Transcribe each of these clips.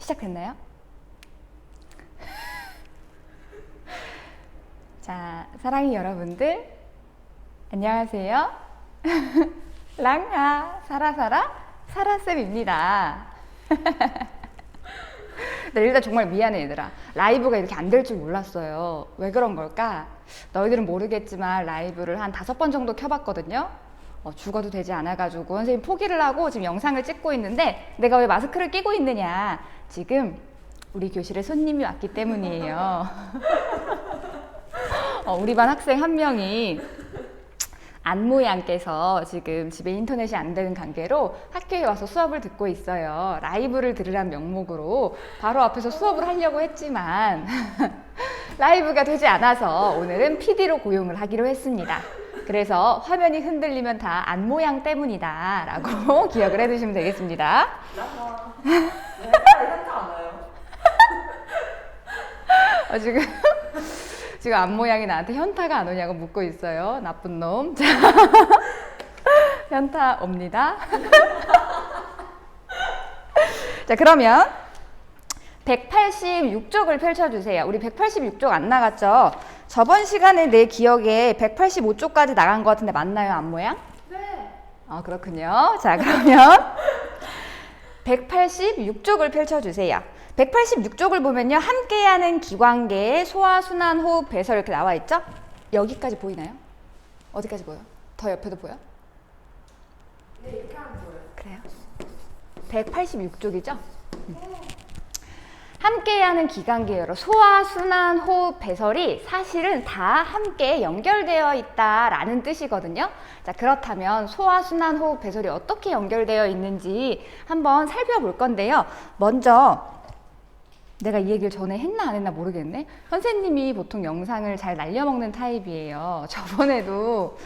시작됐나요? 자, 사랑이 여러분들, 안녕하세요. 랑하, 사라쌤입니다. 네, 일단 정말 미안해 얘들아. 라이브가 이렇게 안 될 줄 몰랐어요. 왜 그런 걸까? 너희들은 모르겠지만 라이브를 한 5번 정도 켜봤거든요. 죽어도 되지 않아가지고 선생님 포기를 하고 지금 영상을 찍고 있는데, 내가 왜 마스크를 끼고 있느냐, 지금 우리 교실에 손님이 왔기 때문이에요. 우리 반 학생 한 명이 안모양께서 지금 집에 인터넷이 안 되는 관계로 학교에 와서 수업을 듣고 있어요. 라이브를 들으란 명목으로 바로 앞에서 수업을 하려고 했지만 라이브가 되지 않아서 오늘은 PD로 고용을 하기로 했습니다. 그래서 화면이 흔들리면 다 안모양 때문이다 라고 기억을 해두시면 되겠습니다. 현타 안 와요. 지금 앞모양이 나한테 현타가 안 오냐고 묻고 있어요. 나쁜 놈. 자, 현타 옵니다. 자, 그러면 186쪽을 펼쳐주세요. 우리 186쪽 안 나갔죠? 저번 시간에 내 기억에 185쪽까지 나간 것 같은데 맞나요, 앞모양? 네. 그렇군요. 자, 그러면 186쪽을 펼쳐주세요. 186쪽을 보면요, 함께하는 기관계, 소화, 순환, 호흡, 배설 이렇게 나와 있죠? 여기까지 보이나요? 어디까지 보여? 더 옆에도 보여? 네, 이렇게 하면 보여요. 그래요? 186쪽이죠? 함께하는 기관계로 소화, 순환, 호흡, 배설이 사실은 다 함께 연결되어 있다라는 뜻이거든요. 자, 그렇다면 소화, 순환, 호흡, 배설이 어떻게 연결되어 있는지 한번 살펴볼 건데요. 먼저 내가 이 얘기를 전에 했나 안 했나 모르겠네. 선생님이 보통 영상을 잘 날려먹는 타입이에요. 저번에도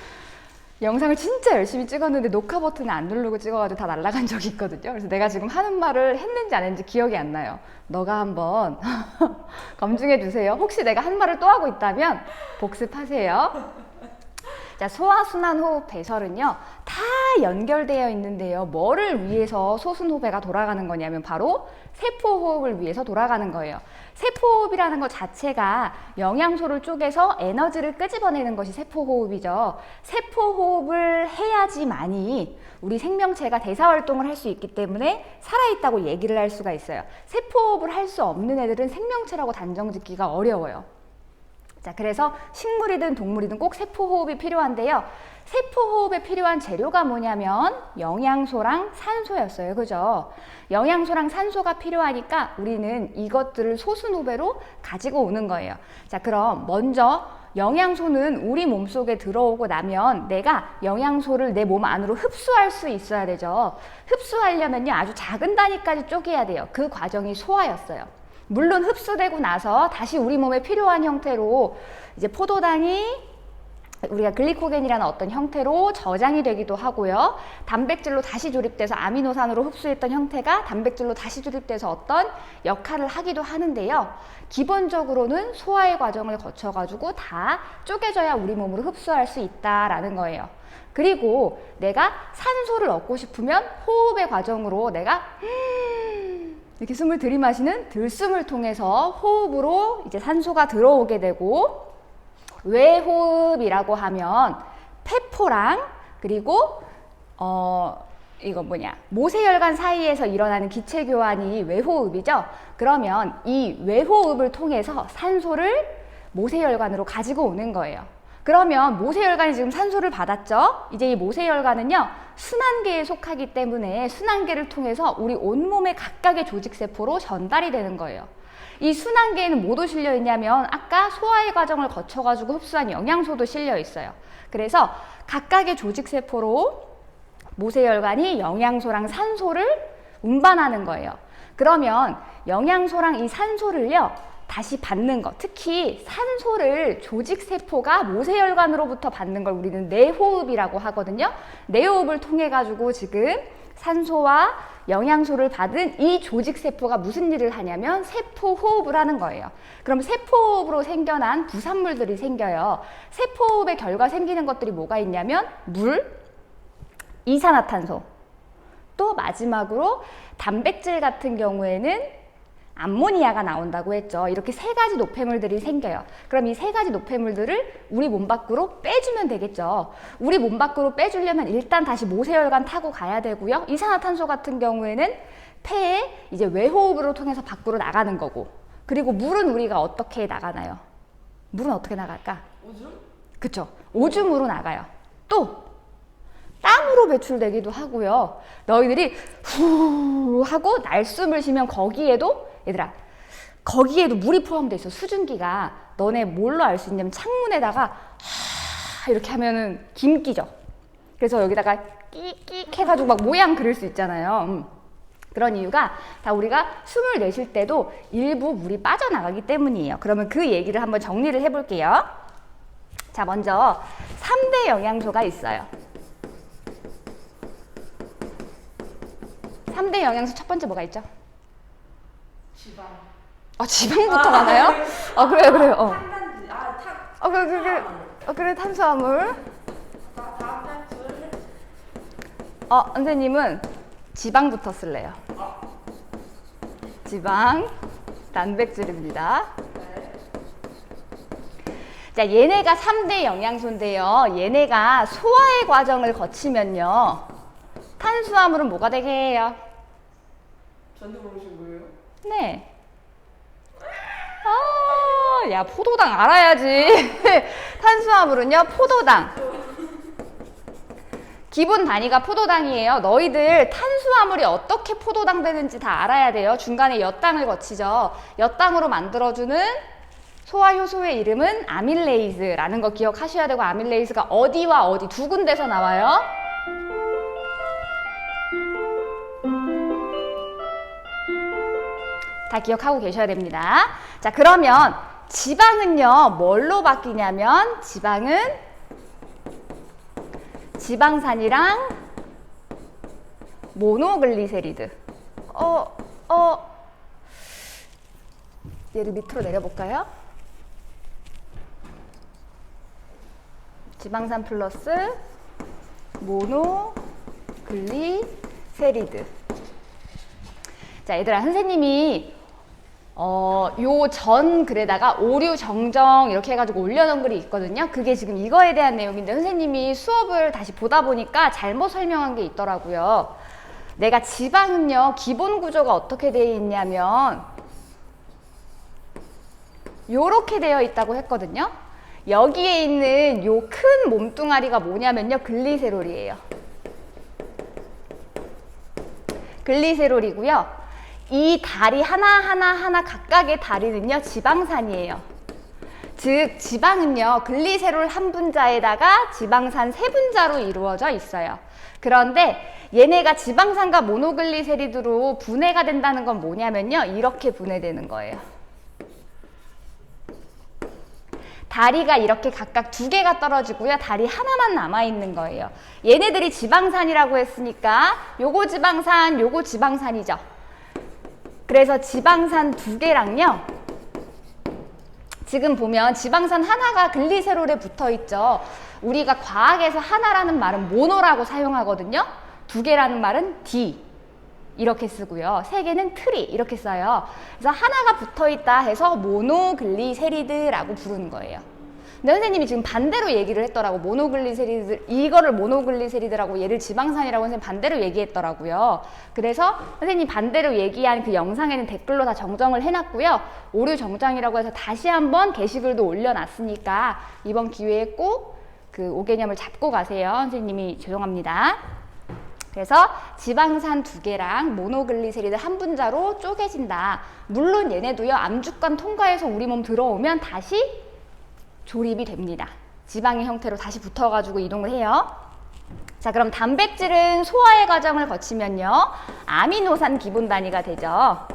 영상을 진짜 열심히 찍었는데 녹화 버튼을 안 누르고 찍어가지고 다 날아간 적이 있거든요. 그래서 내가 지금 하는 말을 했는지 안 했는지 기억이 안 나요. 너가 한번 검증해 주세요. 혹시 내가 한 말을 또 하고 있다면 복습하세요. 자, 소화, 순환, 호흡, 배설은요 다 연결되어 있는데요, 뭐를 위해서 소순호흡가 돌아가는 거냐면 바로 세포호흡을 위해서 돌아가는 거예요. 세포호흡이라는 것 자체가 영양소를 쪼개서 에너지를 끄집어내는 것이 세포호흡이죠. 세포호흡을 해야지만이 우리 생명체가 대사활동을 할 수 있기 때문에 살아있다고 얘기를 할 수가 있어요. 세포호흡을 할 수 없는 애들은 생명체라고 단정짓기가 어려워요. 자, 그래서 식물이든 동물이든 꼭 세포호흡이 필요한데요. 세포호흡에 필요한 재료가 뭐냐면 영양소랑 산소였어요. 그죠? 영양소랑 산소가 필요하니까 우리는 이것들을 소순후배로 가지고 오는 거예요. 자, 그럼 먼저 영양소는 우리 몸속에 들어오고 나면 내가 영양소를 내 몸 안으로 흡수할 수 있어야 되죠. 흡수하려면요 아주 작은 단위까지 쪼개야 돼요. 그 과정이 소화였어요. 물론 흡수되고 나서 다시 우리 몸에 필요한 형태로 이제 포도당이 우리가 글리코겐이라는 어떤 형태로 저장이 되기도 하고요. 단백질로 다시 조립돼서 아미노산으로 흡수했던 형태가 단백질로 다시 조립돼서 어떤 역할을 하기도 하는데요. 기본적으로는 소화의 과정을 거쳐가지고 다 쪼개져야 우리 몸으로 흡수할 수 있다라는 거예요. 그리고 내가 산소를 얻고 싶으면 호흡의 과정으로 내가 이렇게 숨을 들이마시는 들숨을 통해서 호흡으로 이제 산소가 들어오게 되고, 외호흡이라고 하면 폐포랑 그리고 모세혈관 사이에서 일어나는 기체 교환이 외호흡이죠. 그러면 이 외호흡을 통해서 산소를 모세혈관으로 가지고 오는 거예요. 그러면 모세혈관이 지금 산소를 받았죠. 이제 이 모세혈관은요 순환계에 속하기 때문에 순환계를 통해서 우리 온몸의 각각의 조직세포로 전달이 되는 거예요. 이 순환계에는 뭐도 실려 있냐면 아까 소화의 과정을 거쳐가지고 흡수한 영양소도 실려 있어요. 그래서 각각의 조직세포로 모세혈관이 영양소랑 산소를 운반하는 거예요. 그러면 영양소랑 이 산소를요 다시 받는 것, 특히 산소를 조직세포가 모세혈관으로부터 받는 걸 우리는 내호흡이라고 하거든요. 내호흡을 통해 가지고 지금 산소와 영양소를 받은 이 조직세포가 무슨 일을 하냐면 세포호흡을 하는 거예요. 그럼 세포호흡으로 생겨난 부산물들이 생겨요. 세포호흡의 결과 생기는 것들이 뭐가 있냐면 물, 이산화탄소, 또 마지막으로 단백질 같은 경우에는 암모니아가 나온다고 했죠. 이렇게 세 가지 노폐물들이 생겨요. 그럼 이 세 가지 노폐물들을 우리 몸 밖으로 빼주면 되겠죠. 우리 몸 밖으로 빼주려면 일단 다시 모세혈관 타고 가야 되고요. 이산화탄소 같은 경우에는 폐에 이제 외호흡으로 통해서 밖으로 나가는 거고, 그리고 물은 우리가 어떻게 나가나요? 물은 어떻게 나갈까? 오줌? 그쵸. 오줌으로 나가요. 또 땀으로 배출되기도 하고요. 너희들이 후 하고 날숨을 쉬면 거기에도, 얘들아, 거기에도 물이 포함되어 있어. 수증기가. 너네 뭘로 알 수 있냐면 창문에다가 하 이렇게 하면은 김 끼죠. 그래서 여기다가 끼익 해가지고 막 모양 그릴 수 있잖아요. 그런 이유가 다 우리가 숨을 내쉴 때도 일부 물이 빠져나가기 때문이에요. 그러면 그 얘기를 한번 정리를 해볼게요. 자, 먼저 3대 영양소가 있어요. 3대 영양소 첫 번째 뭐가 있죠? 지방. 지방부터 가나요? 그래요. 탄단지. 그래, 탄수화물. 다음 단줄. 선생님은 지방부터 쓸래요. 지방, 단백질입니다. 네. 자, 얘네가 3대 영양소인데요. 얘네가 소화의 과정을 거치면요. 탄수화물은 뭐가 되게 해요? 전도 모르신 거예요? 네. 야, 포도당 알아야지. 탄수화물은요, 포도당. 기본 단위가 포도당이에요. 너희들 탄수화물이 어떻게 포도당 되는지 다 알아야 돼요. 중간에 엿당을 거치죠. 엿당으로 만들어주는 소화효소의 이름은 아밀레이즈라는 거 기억하셔야 되고, 아밀레이즈가 어디와 어디 두 군데서 나와요. 다 기억하고 계셔야 됩니다. 자, 그러면 지방은요, 뭘로 바뀌냐면 지방은 지방산이랑 모노글리세리드. 얘를 밑으로 내려볼까요? 지방산 플러스 모노글리세리드. 자, 얘들아, 선생님이 요 전 글에다가 오류 정정 이렇게 해가지고 올려놓은 글이 있거든요. 그게 지금 이거에 대한 내용인데, 선생님이 수업을 다시 보다 보니까 잘못 설명한 게 있더라고요. 내가 지방은요, 기본 구조가 어떻게 되어 있냐면 요렇게 되어 있다고 했거든요. 여기에 있는 요 큰 몸뚱아리가 뭐냐면요, 글리세롤이에요. 글리세롤이고요. 이 다리 하나 각각의 다리는요, 지방산이에요. 즉, 지방은요, 글리세롤 한 분자에다가 지방산 세 분자로 이루어져 있어요. 그런데 얘네가 지방산과 모노글리세리드로 분해가 된다는 건 뭐냐면요, 이렇게 분해되는 거예요. 다리가 이렇게 각각 두 개가 떨어지고요, 다리 하나만 남아있는 거예요. 얘네들이 지방산이라고 했으니까 요거 지방산, 요거 지방산이죠. 그래서 지방산 두 개랑요, 지금 보면 지방산 하나가 글리세롤에 붙어 있죠. 우리가 과학에서 하나라는 말은 모노라고 사용하거든요. 두 개라는 말은 디 이렇게 쓰고요. 세 개는 트리 이렇게 써요. 그래서 하나가 붙어 있다 해서 모노글리세리드라고 부르는 거예요. 근데 선생님이 지금 반대로 얘기를 했더라고. 모노글리세리드, 이거를 모노글리세리드라고, 얘를 지방산이라고 선생님 반대로 얘기했더라고요. 그래서 선생님 반대로 얘기한 그 영상에는 댓글로 다 정정을 해놨고요. 오류 정정이라고 해서 다시 한번 게시글도 올려놨으니까 이번 기회에 꼭 그 오개념을 잡고 가세요. 선생님이 죄송합니다. 그래서 지방산 두 개랑 모노글리세리드 한 분자로 쪼개진다. 물론 얘네도요, 암주간 통과해서 우리 몸 들어오면 다시 조립이 됩니다. 지방의 형태로 다시 붙어가지고 이동을 해요. 자, 그럼 단백질은 소화의 과정을 거치면요, 아미노산 기본 단위가 되죠.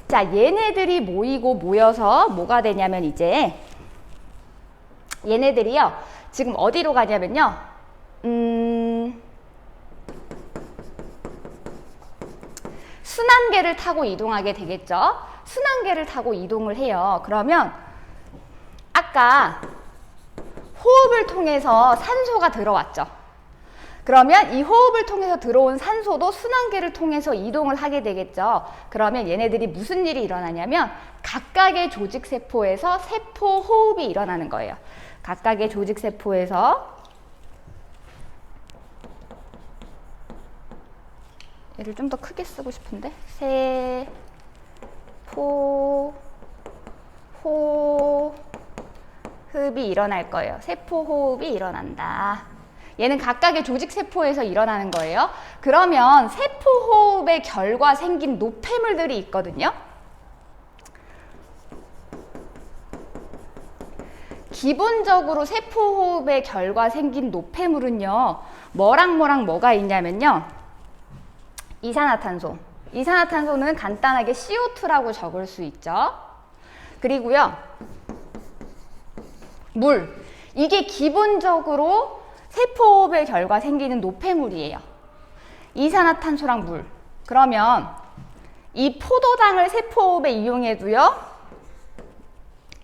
자, 얘네들이 모이고 모여서 뭐가 되냐면 이제 얘네들이요, 지금 어디로 가냐면요, 순환계를 타고 이동하게 되겠죠. 순환계를 타고 이동을 해요. 그러면 아까 호흡을 통해서 산소가 들어왔죠. 그러면 이 호흡을 통해서 들어온 산소도 순환계를 통해서 이동을 하게 되겠죠. 그러면 얘네들이 무슨 일이 일어나냐면 각각의 조직세포에서 세포 호흡이 일어나는 거예요. 각각의 조직세포에서 얘를 좀 더 크게 쓰고 싶은데 세포 호흡이 일어날 거예요. 세포 호흡이 일어난다. 얘는 각각의 조직세포에서 일어나는 거예요. 그러면 세포 호흡의 결과 생긴 노폐물들이 있거든요. 기본적으로 세포 호흡의 결과 생긴 노폐물은요, 뭐랑 뭐가 있냐면요, 이산화탄소. 이산화탄소는 간단하게 CO2라고 적을 수 있죠. 그리고요, 물. 이게 기본적으로 세포호흡의 결과 생기는 노폐물이에요. 이산화탄소랑 물. 그러면 이 포도당을 세포호흡에 이용해도요,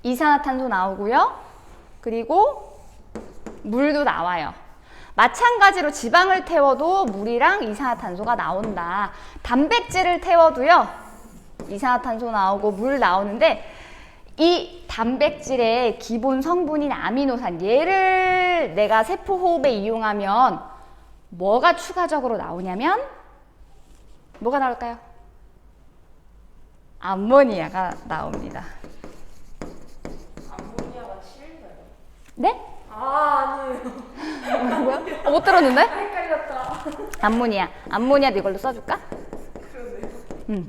이산화탄소 나오고요, 그리고 물도 나와요. 마찬가지로 지방을 태워도 물이랑 이산화탄소가 나온다. 단백질을 태워도요, 이산화탄소 나오고 물 나오는데, 이 단백질의 기본 성분인 아미노산, 얘를 내가 세포 호흡에 이용하면 뭐가 추가적으로 나오냐면 뭐가 나올까요? 암모니아가 나옵니다. 암모니아가 치일까요? 네? 아니에요. 뭐라고요? 못 들었는데? 헷갈렸다. 암모니아도 이걸로 써줄까? 그러네요.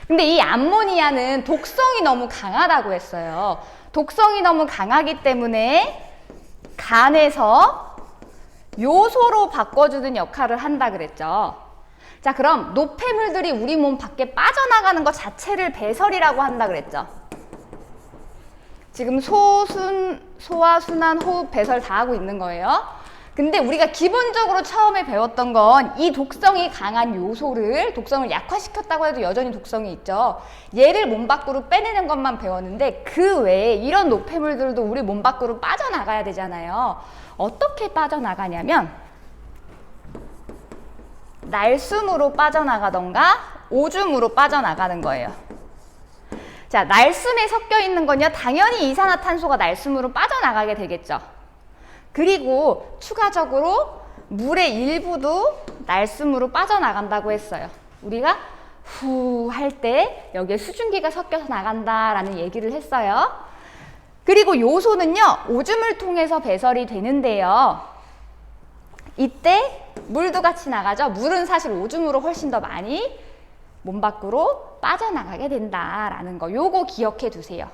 근데 이 암모니아는 독성이 너무 강하다고 했어요. 독성이 너무 강하기 때문에 간에서 요소로 바꿔주는 역할을 한다 그랬죠. 자, 그럼 노폐물들이 우리 몸 밖에 빠져나가는 것 자체를 배설이라고 한다 그랬죠. 지금 소화, 순환, 호흡, 배설 다 하고 있는 거예요. 근데 우리가 기본적으로 처음에 배웠던 건 이 독성이 강한 요소를, 독성을 약화시켰다고 해도 여전히 독성이 있죠. 얘를 몸 밖으로 빼내는 것만 배웠는데 그 외에 이런 노폐물들도 우리 몸 밖으로 빠져나가야 되잖아요. 어떻게 빠져나가냐면 날숨으로 빠져나가던가 오줌으로 빠져나가는 거예요. 자, 날숨에 섞여 있는 건요, 당연히 이산화탄소가 날숨으로 빠져나가게 되겠죠. 그리고 추가적으로 물의 일부도 날숨으로 빠져나간다고 했어요. 우리가 후 할 때 여기에 수증기가 섞여서 나간다라는 얘기를 했어요. 그리고 요소는요, 오줌을 통해서 배설이 되는데요. 이때 물도 같이 나가죠. 물은 사실 오줌으로 훨씬 더 많이 몸 밖으로 빠져나가게 된다라는 거, 요거 기억해 두세요.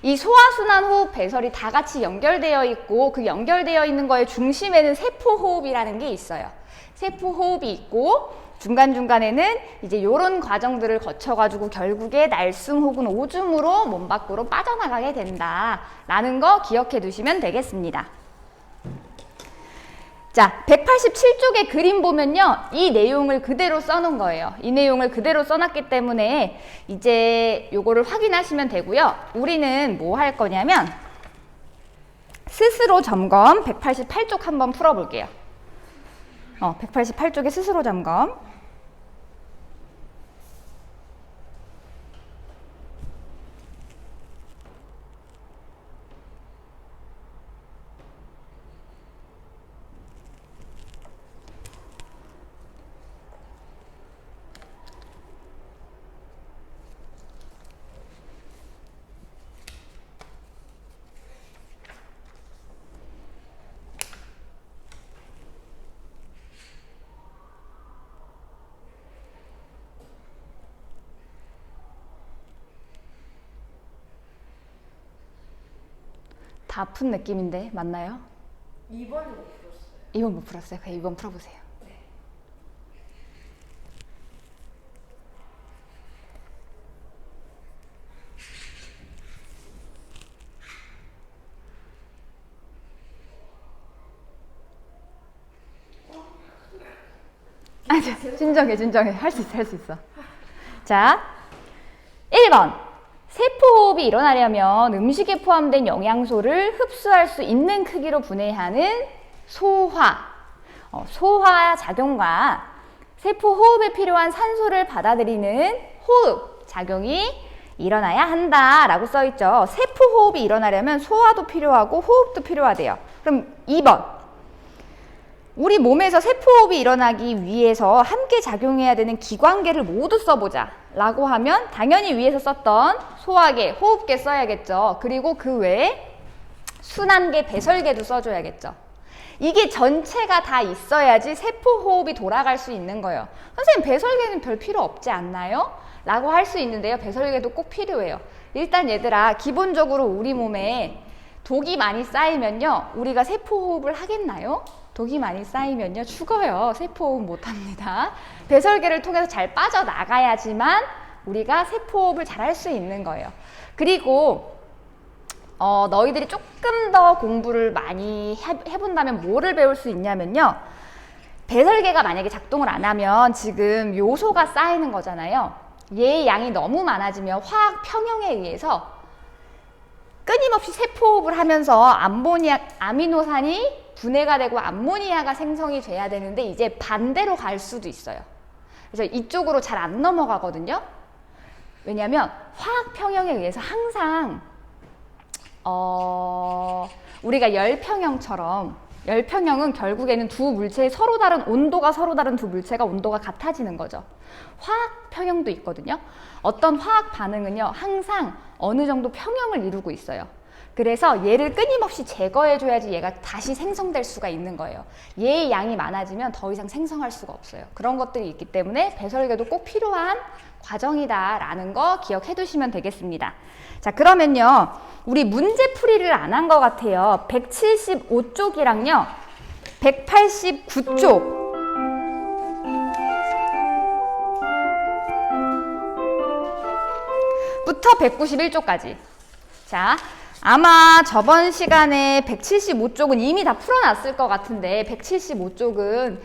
이 소화순환, 호흡, 배설이 다 같이 연결되어 있고 그 연결되어 있는 거의 중심에는 세포호흡이라는 게 있어요. 세포호흡이 있고 중간중간에는 이제 요런 과정들을 거쳐가지고 결국에 날숨 혹은 오줌으로 몸 밖으로 빠져나가게 된다라는 거 기억해 두시면 되겠습니다. 자, 187쪽의 그림 보면요, 이 내용을 그대로 써놓은 거예요. 이 내용을 그대로 써놨기 때문에 이제 요거를 확인하시면 되고요. 우리는 뭐 할 거냐면 스스로 점검 188쪽 한번 풀어볼게요. 188쪽의 스스로 점검. 다 푼 느낌인데 맞나요? 2번이 못 풀었어요. 2번 못 풀었어요. 그냥 2번 풀어보세요. 네. 진정해. 할 수 있어. 자, 1번. 세포호흡이 일어나려면 음식에 포함된 영양소를 흡수할 수 있는 크기로 분해하는 소화. 소화 작용과 세포 호흡에 필요한 산소를 받아들이는 호흡 작용이 일어나야 한다라고 써 있죠. 세포 호흡이 일어나려면 소화도 필요하고 호흡도 필요하대요. 그럼 2번. 우리 몸에서 세포 호흡이 일어나기 위해서 함께 작용해야 되는 기관계를 모두 써보자 라고 하면 당연히 위에서 썼던 소화계, 호흡계 써야겠죠. 그리고 그 외에 순환계, 배설계도 써줘야겠죠. 이게 전체가 다 있어야지 세포 호흡이 돌아갈 수 있는 거예요. 선생님, 배설계는 별 필요 없지 않나요? 라고 할 수 있는데요. 배설계도 꼭 필요해요. 일단 얘들아, 기본적으로 우리 몸에 독이 많이 쌓이면요, 우리가 세포 호흡을 하겠나요? 독이 많이 쌓이면요, 죽어요. 세포 호흡 못합니다. 배설계를 통해서 잘 빠져나가야지만 우리가 세포 호흡을 잘 할 수 있는 거예요. 그리고 너희들이 조금 더 공부를 많이 해본다면 뭐를 배울 수 있냐면요, 배설계가 만약에 작동을 안 하면 지금 요소가 쌓이는 거잖아요. 얘의 양이 너무 많아지면 화학 평형에 의해서 끊임없이 세포호흡을 하면서 아미노산이 분해가 되고 암모니아가 생성이 돼야 되는데 이제 반대로 갈 수도 있어요. 그래서 이쪽으로 잘 안 넘어가거든요. 왜냐하면 화학 평형에 의해서 항상 우리가 열평형처럼, 열평형은 결국에는 두 물체의 온도가 서로 다른 두 물체가 온도가 같아지는 거죠. 화학 평형도 있거든요. 어떤 화학 반응은요, 항상 어느 정도 평형을 이루고 있어요. 그래서 얘를 끊임없이 제거해줘야지 얘가 다시 생성될 수가 있는 거예요. 얘의 양이 많아지면 더 이상 생성할 수가 없어요. 그런 것들이 있기 때문에 배설계도 꼭 필요한 과정이다라는 거 기억해 두시면 되겠습니다. 자, 그러면요, 우리 문제풀이를 안 한 것 같아요. 175쪽이랑요 189쪽 부터 191쪽까지. 자, 아마 저번 시간에 175쪽은 이미 다 풀어놨을 것 같은데 175쪽은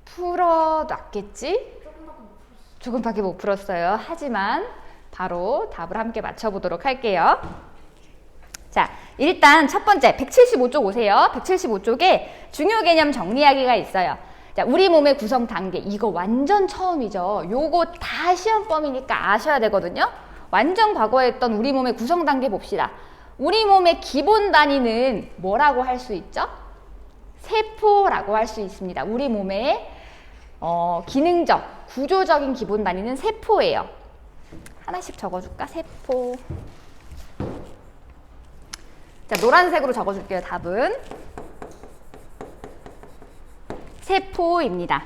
풀어놨겠지? 조금밖에 못 풀었어요. 하지만 바로 답을 함께 맞춰보도록 할게요. 자, 일단 첫 번째 175쪽 오세요. 175쪽에 중요 개념 정리하기가 있어요. 자, 우리 몸의 구성 단계, 이거 완전 처음이죠. 요거 다 시험 범위니까 아셔야 되거든요. 완전 과거에 했던 우리 몸의 구성 단계 봅시다. 우리 몸의 기본 단위는 뭐라고 할 수 있죠? 세포라고 할 수 있습니다. 우리 몸의 기능적, 구조적인 기본 단위는 세포예요. 하나씩 적어줄까? 세포. 자, 노란색으로 적어줄게요. 답은 세포입니다.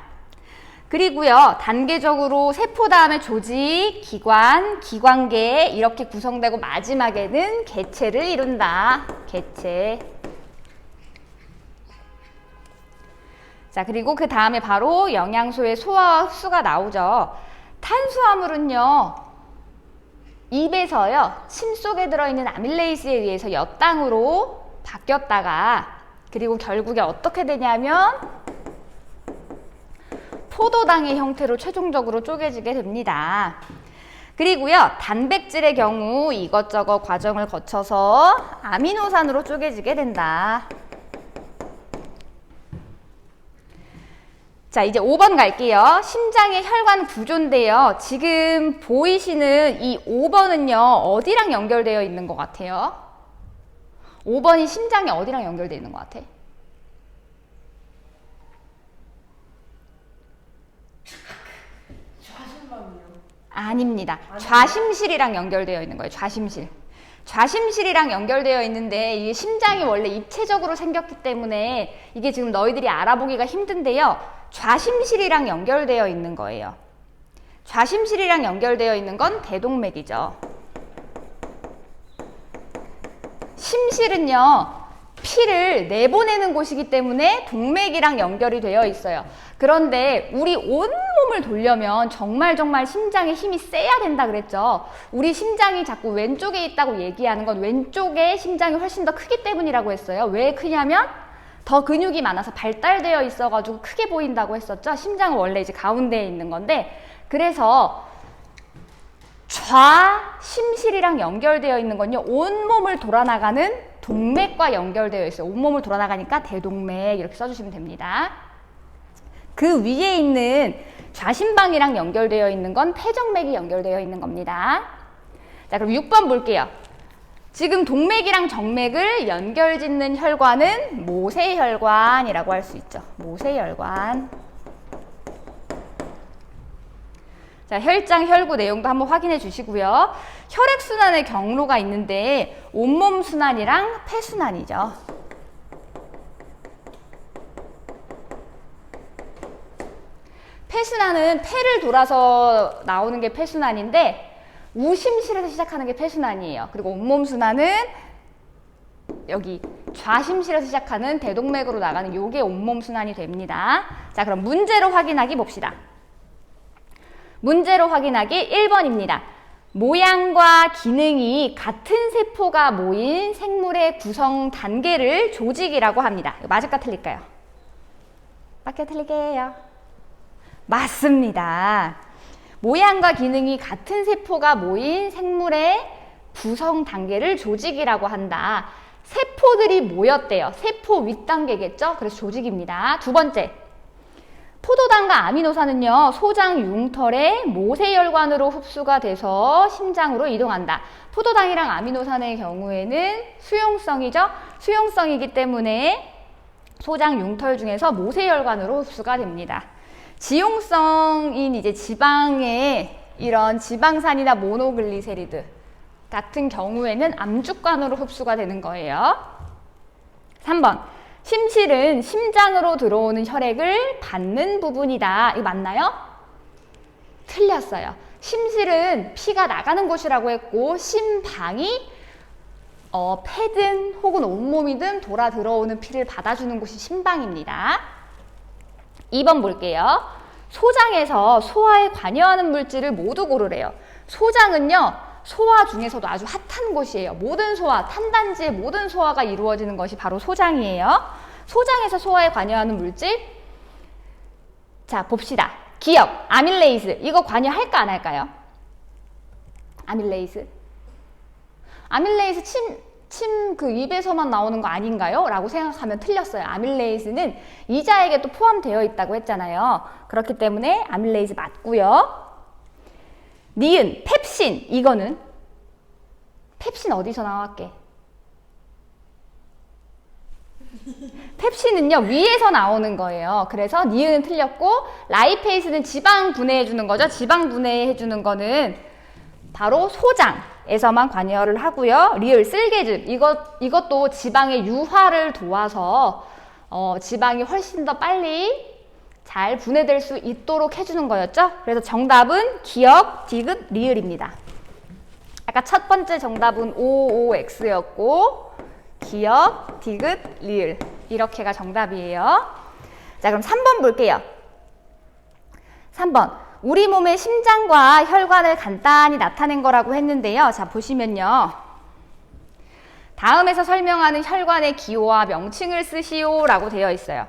그리고요, 단계적으로 세포 다음에 조직, 기관, 기관계 이렇게 구성되고 마지막에는 개체를 이룬다. 개체. 자, 그리고 그 다음에 바로 영양소의 소화와 흡수가 나오죠. 탄수화물은요, 입에서요, 침 속에 들어있는 아밀레이스에 의해서 엿당으로 바뀌었다가, 그리고 결국에 어떻게 되냐면 포도당의 형태로 최종적으로 쪼개지게 됩니다. 그리고요, 단백질의 경우 이것저것 과정을 거쳐서 아미노산으로 쪼개지게 된다. 자, 이제 5번 갈게요. 심장의 혈관 구조인데요. 지금 보이시는 이 5번은요, 어디랑 연결되어 있는 것 같아요? 5번이 심장에 어디랑 연결되어 있는 것 같아? 아닙니다. 좌심실이랑 연결되어 있는 거예요. 좌심실. 좌심실이랑 연결되어 있는데 이게 심장이 원래 입체적으로 생겼기 때문에 이게 지금 너희들이 알아보기가 힘든데요. 좌심실이랑 연결되어 있는 거예요. 좌심실이랑 연결되어 있는 건 대동맥이죠. 심실은요, 피를 내보내는 곳이기 때문에 동맥이랑 연결이 되어 있어요. 그런데 우리 온몸을 돌려면 정말 심장에 힘이 세야 된다 그랬죠. 우리 심장이 자꾸 왼쪽에 있다고 얘기하는 건 왼쪽에 심장이 훨씬 더 크기 때문이라고 했어요. 왜 크냐면 더 근육이 많아서 발달되어 있어가지고 크게 보인다고 했었죠. 심장은 원래 이제 가운데에 있는 건데, 그래서 좌심실이랑 연결되어 있는 건요, 온몸을 돌아나가는 동맥과 연결되어 있어요. 온몸을 돌아나가니까 대동맥 이렇게 써주시면 됩니다. 그 위에 있는 좌심방이랑 연결되어 있는 건 폐정맥이 연결되어 있는 겁니다. 자, 그럼 6번 볼게요. 지금 동맥이랑 정맥을 연결짓는 혈관은 모세혈관이라고 할 수 있죠. 모세혈관. 자, 혈장, 혈구 내용도 한번 확인해 주시고요. 혈액순환의 경로가 있는데 온몸 순환이랑 폐순환이죠. 폐순환은 폐를 돌아서 나오는 게 폐순환인데 우심실에서 시작하는 게 폐순환이에요. 그리고 온몸 순환은 여기 좌심실에서 시작하는 대동맥으로 나가는 요게 온몸 순환이 됩니다. 자, 그럼 문제로 확인하기 봅시다. 문제로 확인하기 1번입니다. 모양과 기능이 같은 세포가 모인 생물의 구성 단계를 조직이라고 합니다. 이거 맞을까 틀릴까요? 맞게 틀릴게요. 맞습니다. 모양과 기능이 같은 세포가 모인 생물의 구성 단계를 조직이라고 한다. 세포들이 모였대요. 세포 윗단계겠죠? 그래서 조직입니다. 두 번째, 포도당과 아미노산은요, 소장 융털의 모세혈관으로 흡수가 돼서 심장으로 이동한다. 포도당이랑 아미노산의 경우에는 수용성이죠? 수용성이기 때문에 소장 융털 중에서 모세혈관으로 흡수가 됩니다. 지용성인 이제 지방의 이런 지방산이나 모노글리세리드 같은 경우에는 암죽관으로 흡수가 되는 거예요. 3번, 심실은 심장으로 들어오는 혈액을 받는 부분이다. 이거 맞나요? 틀렸어요. 심실은 피가 나가는 곳이라고 했고 심방이 폐든 혹은 온몸이든 돌아 들어오는 피를 받아주는 곳이 심방입니다. 2번 볼게요. 소장에서 소화에 관여하는 물질을 모두 고르래요. 소장은요, 소화 중에서도 아주 핫한 곳이에요. 모든 소화, 탄단지의 모든 소화가 이루어지는 것이 바로 소장이에요. 소장에서 소화에 관여하는 물질. 자, 봅시다. 기억, 아밀레이즈. 이거 관여할까 안 할까요? 아밀레이즈. 아밀레이즈 침 그 입에서만 나오는 거 아닌가요? 라고 생각하면 틀렸어요. 아밀레이즈는 이자에게 또 포함되어 있다고 했잖아요. 그렇기 때문에 아밀레이즈 맞고요. 니은, 펩신. 이거는 펩신 어디서 나왔게? 펩신은요, 위에서 나오는 거예요. 그래서 니은은 틀렸고, 라이페이스는 지방 분해해주는 거죠. 지방 분해해주는 거는 바로 소장에서만 관여를 하고요. 리을, 쓸개즙. 이것도 지방의 유화를 도와서 지방이 훨씬 더 빨리 잘 분해될 수 있도록 해주는 거였죠. 그래서 정답은 기억, 디귿, 리을입니다. 아까 첫 번째 정답은 OOX였고 기억, 디귿, 리을 이렇게가 정답이에요. 자, 그럼 3번 볼게요. 3번, 우리 몸의 심장과 혈관을 간단히 나타낸 거라고 했는데요. 자, 보시면요. 다음에서 설명하는 혈관의 기호와 명칭을 쓰시오 라고 되어 있어요.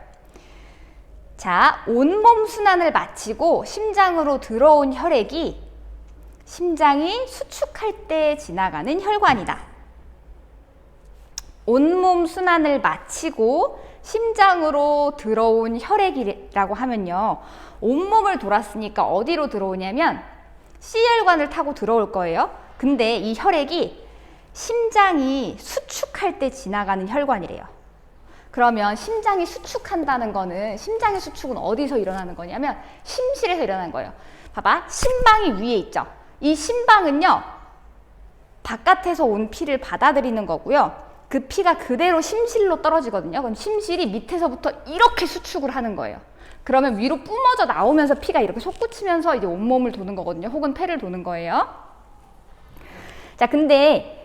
자, 온몸 순환을 마치고 심장으로 들어온 혈액이 심장이 수축할 때 지나가는 혈관이다. 온몸 순환을 마치고 심장으로 들어온 혈액이라고 하면요. 온몸을 돌았으니까 어디로 들어오냐면 C혈관을 타고 들어올 거예요. 근데 이 혈액이 심장이 수축할 때 지나가는 혈관이래요. 그러면 심장이 수축한다는 거는 심장의 수축은 어디서 일어나는 거냐면 심실에서 일어나는 거예요. 봐봐, 심방이 위에 있죠. 이 심방은요, 바깥에서 온 피를 받아들이는 거고요. 그 피가 그대로 심실로 떨어지거든요. 그럼 심실이 밑에서부터 이렇게 수축을 하는 거예요. 그러면 위로 뿜어져 나오면서 피가 이렇게 솟구치면서 이제 온몸을 도는 거거든요. 혹은 폐를 도는 거예요. 자, 근데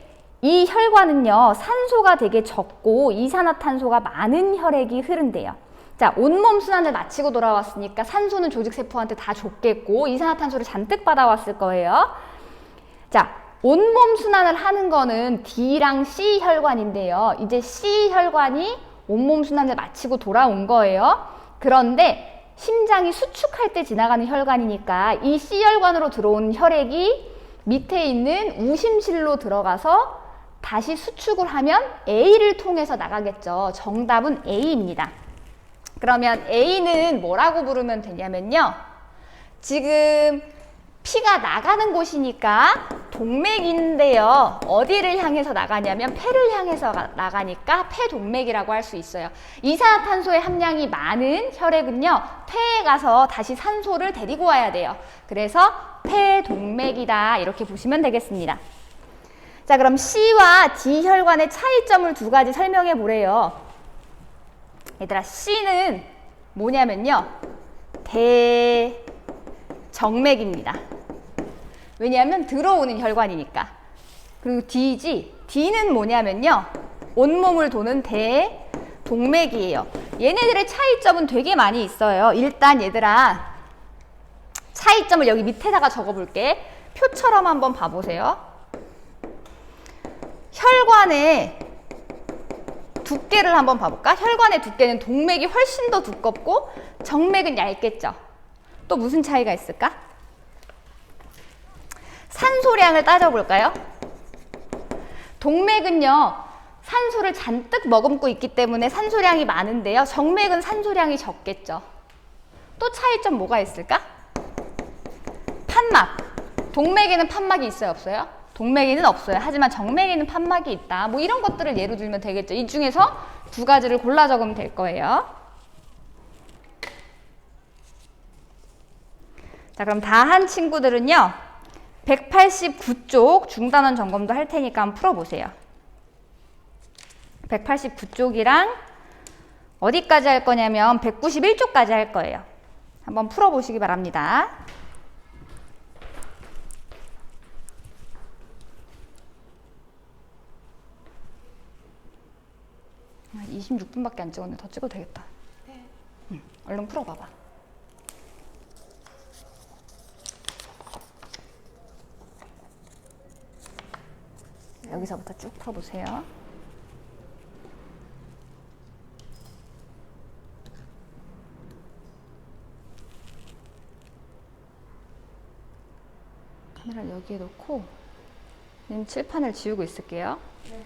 이 혈관은요, 산소가 되게 적고 이산화탄소가 많은 혈액이 흐른대요. 자, 온몸 순환을 마치고 돌아왔으니까 산소는 조직세포한테 다 줬겠고 이산화탄소를 잔뜩 받아왔을 거예요. 자, 온몸 순환을 하는 거는 D랑 C 혈관인데요. 이제 C 혈관이 온몸 순환을 마치고 돌아온 거예요. 그런데 심장이 수축할 때 지나가는 혈관이니까 이 C 혈관으로 들어온 혈액이 밑에 있는 우심실로 들어가서 다시 수축을 하면 A를 통해서 나가겠죠. 정답은 A입니다. 그러면 A는 뭐라고 부르면 되냐면요. 지금 피가 나가는 곳이니까 동맥인데요. 어디를 향해서 나가냐면 폐를 향해서 나가니까 폐동맥이라고 할 수 있어요. 이산화탄소의 함량이 많은 혈액은요. 폐에 가서 다시 산소를 데리고 와야 돼요. 그래서 폐동맥이다 이렇게 보시면 되겠습니다. 자, 그럼 C와 D 혈관의 차이점을 두 가지 설명해 보래요. 얘들아, C는 뭐냐면요. 대정맥입니다. 왜냐하면 들어오는 혈관이니까. 그리고 D는 뭐냐면요. 온몸을 도는 대동맥이에요. 얘네들의 차이점은 되게 많이 있어요. 일단 얘들아, 차이점을 여기 밑에다가 적어볼게. 표처럼 한번 봐보세요. 혈관의 두께를 한번 봐볼까? 혈관의 두께는 동맥이 훨씬 더 두껍고 정맥은 얇겠죠. 또 무슨 차이가 있을까? 산소량을 따져볼까요? 동맥은요, 산소를 잔뜩 머금고 있기 때문에 산소량이 많은데요. 정맥은 산소량이 적겠죠. 또 차이점 뭐가 있을까? 판막. 동맥에는 판막이 있어요, 없어요? 동맥에는 없어요. 하지만 정맥에는 판막이 있다. 뭐 이런 것들을 예로 들면 되겠죠. 이 중에서 두 가지를 골라 적으면 될 거예요. 자, 그럼 다 한 친구들은요. 189쪽 중단원 점검도 할 테니까 한번 풀어보세요. 189쪽이랑 어디까지 할 거냐면 191쪽까지 할 거예요. 한번 풀어보시기 바랍니다. 26분밖에 안 찍었는데 더 찍어도 되겠다. 네. 응, 얼른 풀어봐봐. 여기서부터 쭉 풀어보세요. 카메라를 여기에 놓고 칠판을 지우고 있을게요. 네.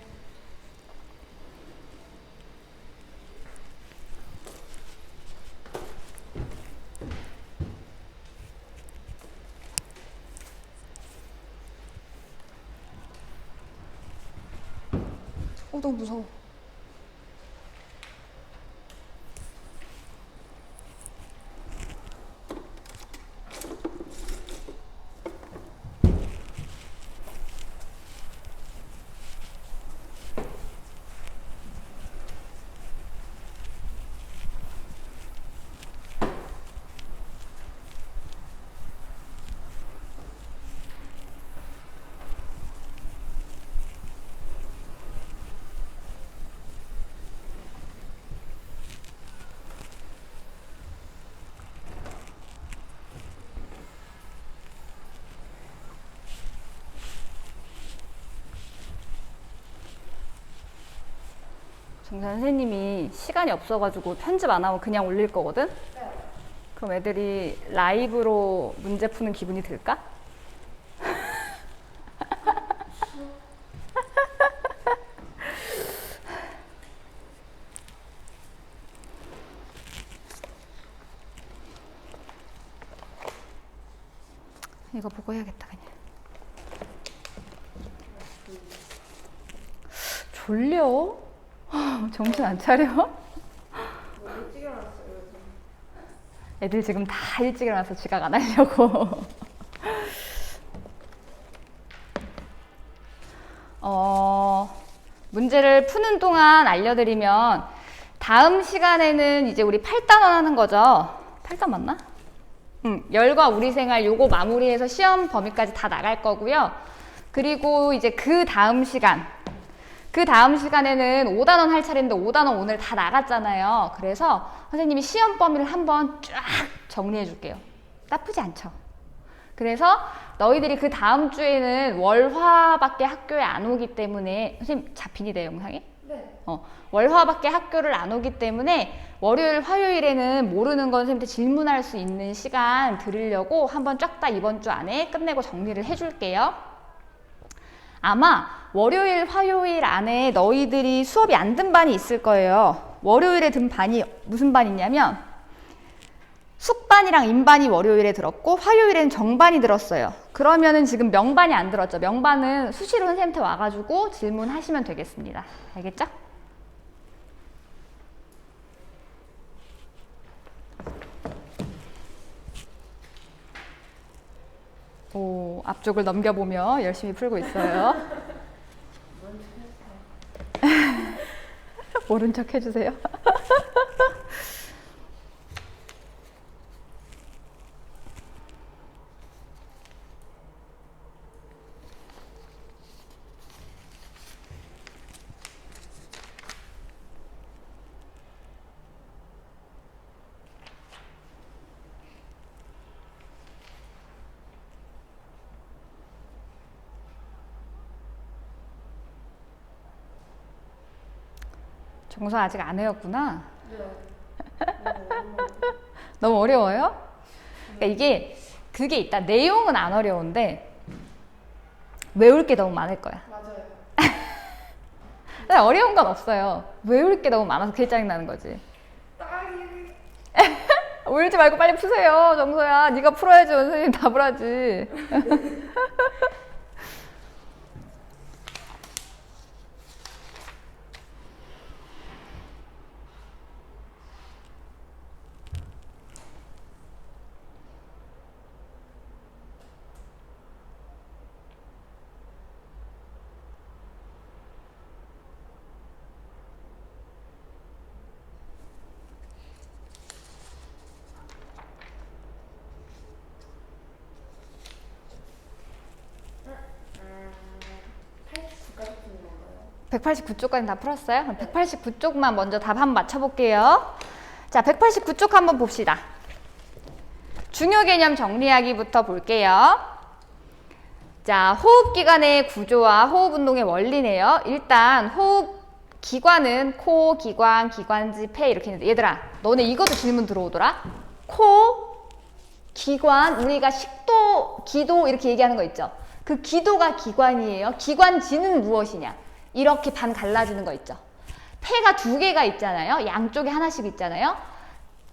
너무 무서워. 정선 선생님이 시간이 없어가지고 편집 안 하고 그냥 올릴 거거든? 네. 그럼 애들이 라이브로 문제 푸는 기분이 들까? 이거 보고 해야겠다 그냥. 졸려? 정신 안 차려? 일찍 일어났어요, 요즘. 애들 지금 다 일찍 일어나서 지각 안 하려고. 문제를 푸는 동안 알려드리면 다음 시간에는 이제 우리 8단원 하는 거죠. 8단 맞나? 열과 우리 생활 요거 마무리해서 시험 범위까지 다 나갈 거고요. 그리고 이제 그 다음 시간에는 5단원 할 차례인데 5단원 오늘 다 나갔잖아요. 그래서 선생님이 시험 범위를 한번 쫙 정리해 줄게요. 나쁘지 않죠? 그래서 너희들이 그 다음 주에는 월화밖에 학교에 안 오기 때문에 선생님 잡히니 내 영상이? 네. 월화밖에 학교를 안 오기 때문에 월요일, 화요일에는 모르는 건 선생님한테 질문할 수 있는 시간 드리려고 한번 쫙 다 이번 주 안에 끝내고 정리를 해줄게요. 아마 월요일, 화요일 안에 너희들이 수업이 안 든 반이 있을 거예요. 월요일에 든 반이 무슨 반이냐면 숙반이랑 인반이 월요일에 들었고 화요일엔 정반이 들었어요. 그러면은 지금 명반이 안 들었죠. 명반은 수시로 선생님한테 와가지고 질문하시면 되겠습니다. 알겠죠? 오, 앞쪽을 넘겨보며 열심히 풀고 있어요. 모른 척 해주세요. 정서 아직 안 외웠구나. 네. 너무 어려워요? 그러니까 이게 그게 있다. 내용은 안 어려운데 외울 게 너무 많을 거야. 맞아요. 근데 어려운 건 없어요. 외울 게 너무 많아서 그게 짜증나는 거지. 딸이 울지 말고 빨리 푸세요, 정서야. 네가 풀어야지 선생님 답을 하지. 팔찌가 같은 건가요? 189쪽까지 다 풀었어요? 그럼 189쪽만 먼저 답 한번 맞춰볼게요. 자, 189쪽 한번 봅시다. 중요 개념 정리하기부터 볼게요. 자, 호흡기관의 구조와 호흡운동의 원리네요. 일단 호흡 기관은 코, 기관, 기관지, 폐 이렇게 있는데 얘들아, 너네 이것도 질문 들어오더라. 코, 기관, 우리가 식도, 기도 이렇게 얘기하는 거 있죠. 그 기도가 기관이에요. 기관지는 무엇이냐? 이렇게 반 갈라지는 거 있죠. 폐가 두 개가 있잖아요. 양쪽에 하나씩 있잖아요.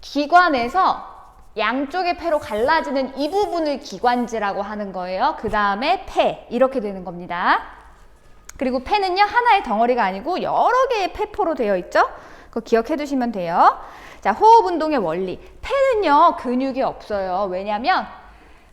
기관에서 양쪽의 폐로 갈라지는 이 부분을 기관지라고 하는 거예요. 그 다음에 폐 이렇게 되는 겁니다. 그리고 폐는요 하나의 덩어리가 아니고 여러 개의 폐포로 되어 있죠. 그거 기억해 두시면 돼요. 자, 호흡 운동의 원리. 폐는요 근육이 없어요. 왜냐면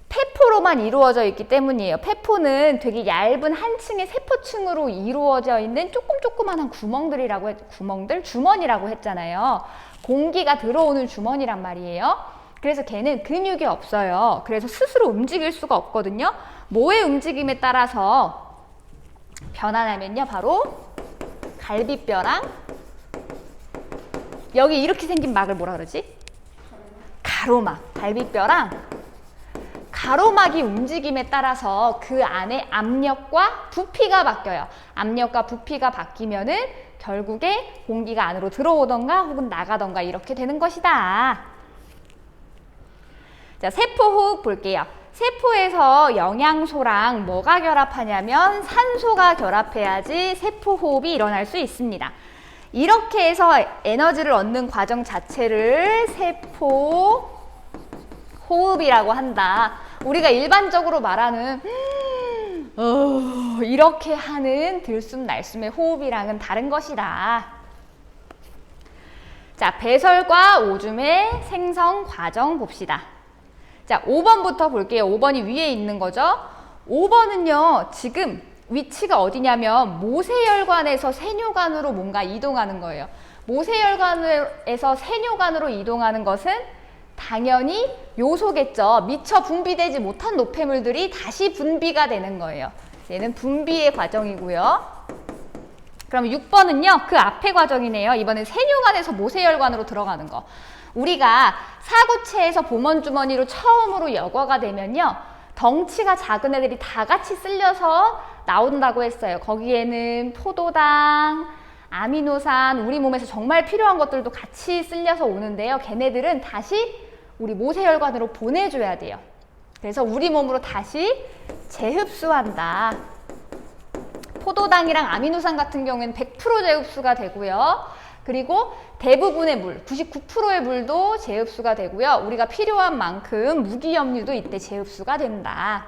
폐포로만 이루어져 있기 때문이에요. 폐포는 되게 얇은 한 층의 세포층으로 이루어져 있는 조그만한 구멍들이라고 구멍들, 주머니라고 했잖아요. 공기가 들어오는 주머니란 말이에요. 그래서 걔는 근육이 없어요. 그래서 스스로 움직일 수가 없거든요. 뭐의 움직임에 따라서 변화냐면요. 바로 갈비뼈랑 여기 이렇게 생긴 막을 뭐라 그러지? 가로막. 갈비뼈랑 가로막이 움직임에 따라서 그 안에 압력과 부피가 바뀌어요. 압력과 부피가 바뀌면은 결국에 공기가 안으로 들어오던가 혹은 나가던가 이렇게 되는 것이다. 자, 세포호흡 볼게요. 세포에서 영양소랑 뭐가 결합하냐면 산소가 결합해야지 세포호흡이 일어날 수 있습니다. 이렇게 해서 에너지를 얻는 과정 자체를 세포호흡이라고 한다. 우리가 일반적으로 말하는 이렇게 하는 들숨 날숨의 호흡이랑은 다른 것이다. 자, 배설과 오줌의 생성 과정 봅시다. 자, 5번부터 볼게요. 5번이 위에 있는 거죠. 5번은요, 지금 위치가 어디냐면 모세혈관에서 세뇨관으로 뭔가 이동하는 거예요. 모세혈관에서 세뇨관으로 이동하는 것은 당연히 요소겠죠. 미처 분비되지 못한 노폐물들이 다시 분비가 되는 거예요. 얘는 분비의 과정이고요. 그럼 6번은요, 그 앞의 과정이네요. 이번엔 세뇨관에서 모세혈관으로 들어가는 거. 우리가 사구체에서 보먼주머니로 처음으로 여과가 되면요, 덩치가 작은 애들이 다 같이 쓸려서 나온다고 했어요. 거기에는 포도당, 아미노산, 우리 몸에서 정말 필요한 것들도 같이 쓸려서 오는데요. 걔네들은 다시 우리 모세혈관으로 보내줘야 돼요. 그래서 우리 몸으로 다시 재흡수한다. 포도당이랑 아미노산 같은 경우에는 100% 재흡수가 되고요. 그리고 대부분의 물, 99%의 물도 재흡수가 되고요. 우리가 필요한 만큼 무기염류도 이때 재흡수가 된다.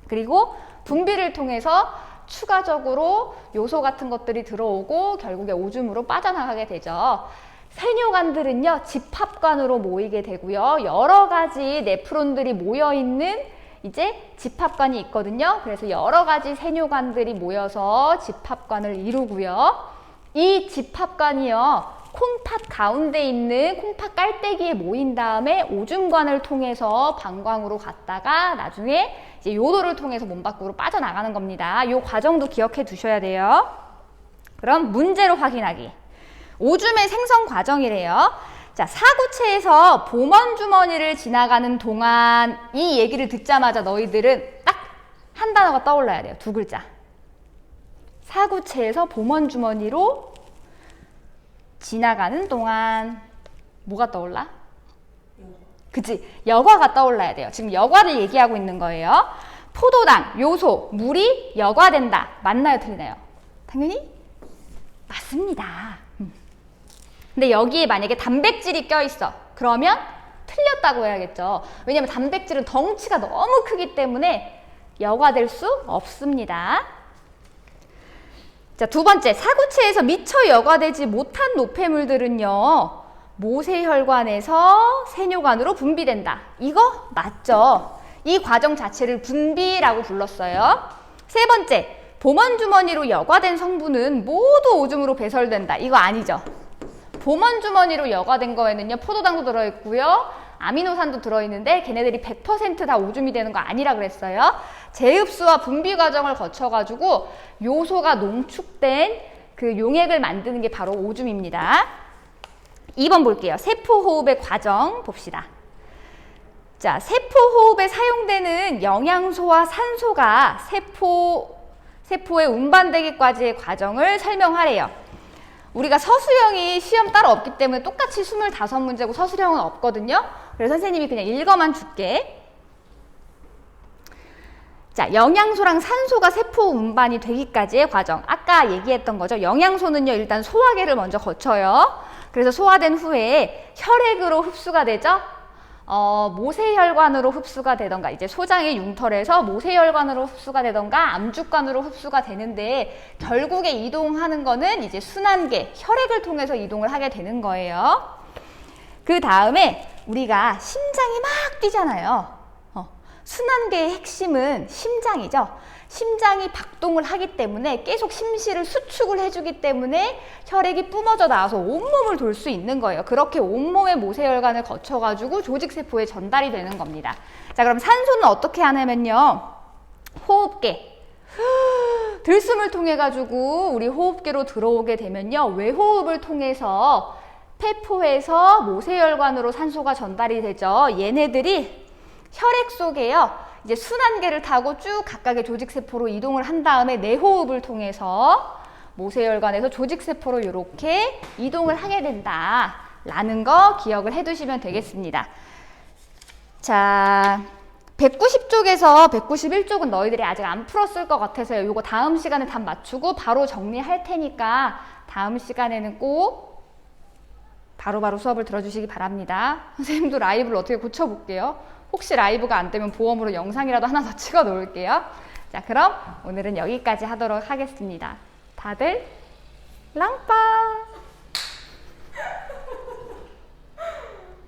그리고 분비를 통해서 추가적으로 요소 같은 것들이 들어오고 결국에 오줌으로 빠져나가게 되죠. 세뇨관들은요, 집합관으로 모이게 되고요. 여러 가지 네프론들이 모여있는 이제 집합관이 있거든요. 그래서 여러 가지 세뇨관들이 모여서 집합관을 이루고요. 이 집합관이요, 콩팥 가운데 있는 콩팥 깔때기에 모인 다음에 오줌관을 통해서 방광으로 갔다가 나중에 이제 요도를 통해서 몸 밖으로 빠져나가는 겁니다. 이 과정도 기억해 두셔야 돼요. 그럼 문제로 확인하기. 오줌의 생성 과정이래요. 자, 사구체에서 보먼주머니를 지나가는 동안 이 얘기를 듣자마자 너희들은 딱 한 단어가 떠올라야 돼요. 두 글자. 사구체에서 보먼주머니로 지나가는 동안 뭐가 떠올라? 그치? 여과가 떠올라야 돼요. 지금 여과를 얘기하고 있는 거예요. 포도당, 요소, 물이 여과된다. 맞나요? 틀리나요? 당연히 맞습니다. 근데 여기에 만약에 단백질이 껴있어. 그러면 틀렸다고 해야겠죠. 왜냐면 단백질은 덩치가 너무 크기 때문에 여과될 수 없습니다. 자, 두 번째, 사구체에서 미처 여과되지 못한 노폐물들은요, 모세혈관에서 세뇨관으로 분비된다. 이거 맞죠? 이 과정 자체를 분비라고 불렀어요. 세 번째, 보먼주머니로 여과된 성분은 모두 오줌으로 배설된다. 이거 아니죠? 보먼주머니로 여과된 거에는요, 포도당도 들어있고요, 아미노산도 들어있는데 걔네들이 100% 다 오줌이 되는 거 아니라 그랬어요. 재흡수와 분비 과정을 거쳐가지고 요소가 농축된 그 용액을 만드는 게 바로 오줌입니다. 2번 볼게요. 세포호흡의 과정 봅시다. 자, 세포호흡에 사용되는 영양소와 산소가 세포의 운반되기까지의 과정을 설명하래요. 우리가 서술형이 시험 따로 없기 때문에 똑같이 25문제고 서술형은 없거든요. 그래서 선생님이 그냥 읽어만 줄게. 자, 영양소랑 산소가 세포 운반이 되기까지의 과정. 아까 얘기했던 거죠. 영양소는요, 일단 소화계를 먼저 거쳐요. 그래서 소화된 후에 혈액으로 흡수가 되죠. 모세혈관으로 흡수가 되던가, 이제 소장의 융털에서 모세혈관으로 흡수가 되던가 암주관으로 흡수가 되는데, 결국에 이동하는 거는 이제 순환계, 혈액을 통해서 이동을 하게 되는 거예요. 그 다음에 우리가 심장이 막 뛰잖아요. 순환계의 핵심은 심장이죠. 심장이 박동을 하기 때문에 계속 심실을 수축을 해주기 때문에 혈액이 뿜어져 나와서 온몸을 돌 수 있는 거예요. 그렇게 온몸의 모세혈관을 거쳐가지고 조직세포에 전달이 되는 겁니다. 자, 그럼 산소는 어떻게 하냐면요, 호흡계, 들숨을 통해 가지고 우리 호흡계로 들어오게 되면요, 외호흡을 통해서 폐포에서 모세혈관으로 산소가 전달이 되죠. 얘네들이 혈액 속에요, 이제 순환계를 타고 쭉 각각의 조직세포로 이동을 한 다음에 내호흡을 통해서 모세혈관에서 조직세포로 이렇게 이동을 하게 된다라는 거 기억을 해두시면 되겠습니다. 자, 190쪽에서 191쪽은 너희들이 아직 안 풀었을 것 같아서요. 이거 다음 시간에 답 맞추고 바로 정리할 테니까 다음 시간에는 꼭 바로바로 수업을 들어주시기 바랍니다. 선생님도 라이브를 어떻게 고쳐볼게요. 혹시 라이브가 안 되면 보험으로 영상이라도 하나 더 찍어 놓을게요. 자, 그럼 오늘은 여기까지 하도록 하겠습니다. 다들 랑빠!